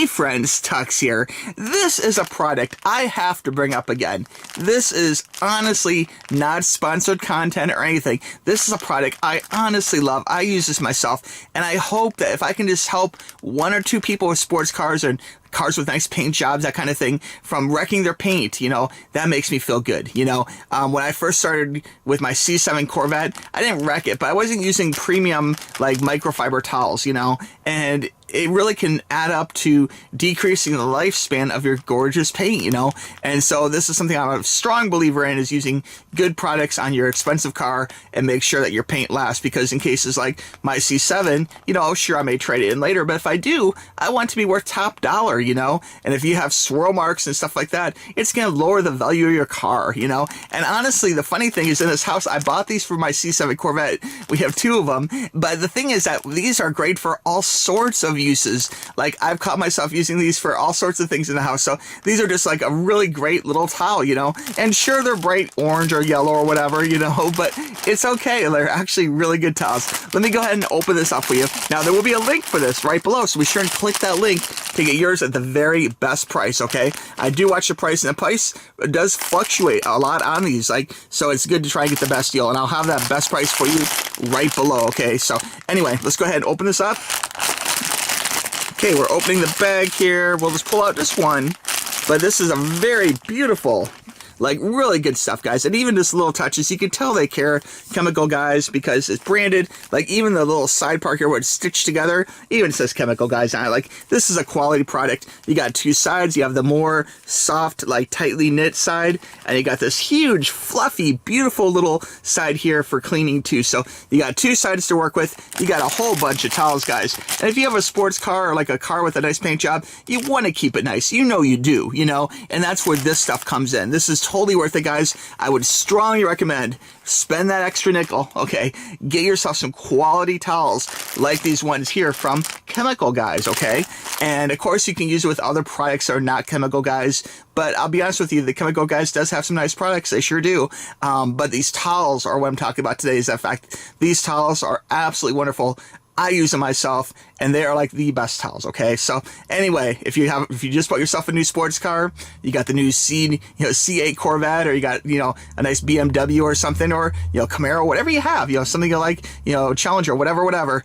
Hey friends, Tux here. This is a product I have to bring up again. This is honestly not sponsored content or anything. This is a product I honestly love. I use this myself, and I hope that if I can just help one or two people with sports cars and cars with nice paint jobs, that kind of thing, from wrecking their paint, that makes me feel good. When I first started with my C7 Corvette, I didn't wreck it, but I wasn't using premium like microfiber towels, and it really can add up to decreasing the lifespan of your gorgeous paint, and so this is something I'm a strong believer in, is using good products on your expensive car and make sure that your paint lasts, because in cases like my C7, sure, I may trade it in later, but if I do, I want it to be worth top dollar, and if you have swirl marks and stuff like that, it's going to lower the value of your car, and honestly, the funny thing is, in this house, I bought these for my C7 Corvette. We have two of them, but the thing is that these are great for all sorts of uses. Like, I've caught myself using these for all sorts of things in the house, so these are just like a really great little towel, and sure, they're bright orange or yellow or whatever, but it's okay. They're actually really good towels. Let me go ahead and open this up for you. Now, there will be a link for this right below, so be sure and click that link to get yours at the very best price, okay? I do watch the price, and the price does fluctuate a lot on these, so it's good to try and get the best deal, and I'll have that best price for you right below, okay? So anyway, let's go ahead and open this up. Okay, we're opening the bag here. We'll just pull out just one, but this is a very beautiful, really good stuff, guys. And even just little touches, you can tell they care, Chemical Guys, because it's branded. Even the little side part here where it's stitched together, even says Chemical Guys on it. This is a quality product. You got two sides. You have the more soft, tightly knit side, and you got this huge, fluffy, beautiful little side here for cleaning too. So you got two sides to work with. You got a whole bunch of towels, guys. And if you have a sports car or a car with a nice paint job, you want to keep it nice. You do, and that's where this stuff comes in. This is totally worth it, guys. I would strongly recommend spend that extra nickel, okay? Get yourself some quality towels like these ones here from Chemical Guys, okay? And of course, you can use it with other products that are not Chemical Guys, but I'll be honest with you, the Chemical Guys does have some nice products. They sure do. But these towels are what I'm talking about today. Is that fact? These towels are absolutely wonderful. I use them myself, and they are the best towels, okay? So anyway, if you just bought yourself a new sports car, you got the new C8 Corvette, or you got, a nice BMW or something, or, Camaro, whatever you have, something you like, Challenger, whatever, or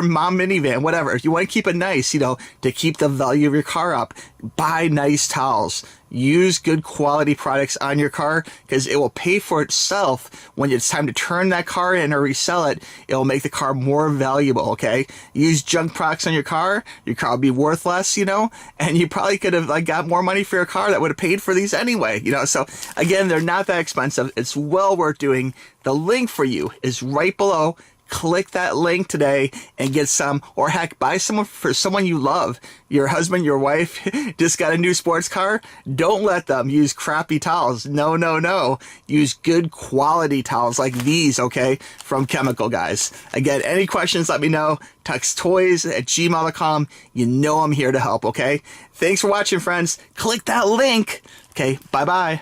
mom minivan, whatever. If you want to keep it nice, to keep the value of your car up, buy nice towels. Use good quality products on your car, because it will pay for itself when it's time to turn that car in or resell it. It will make the car more valuable, okay? Use junk products on your car will be worth less, and you probably could have got more money for your car that would have paid for these anyway, So again, they're not that expensive. It's well worth doing. The link for you is right below. Click that link today and get some, or heck, buy some for someone you love. Your husband, your wife just got a new sports car. Don't let them use crappy towels. No. Use good quality towels like these, okay, from Chemical Guys. Again, any questions, let me know. tuxtoys@gmail.com. I'm here to help, okay? Thanks for watching, friends. Click that link. Okay, bye-bye.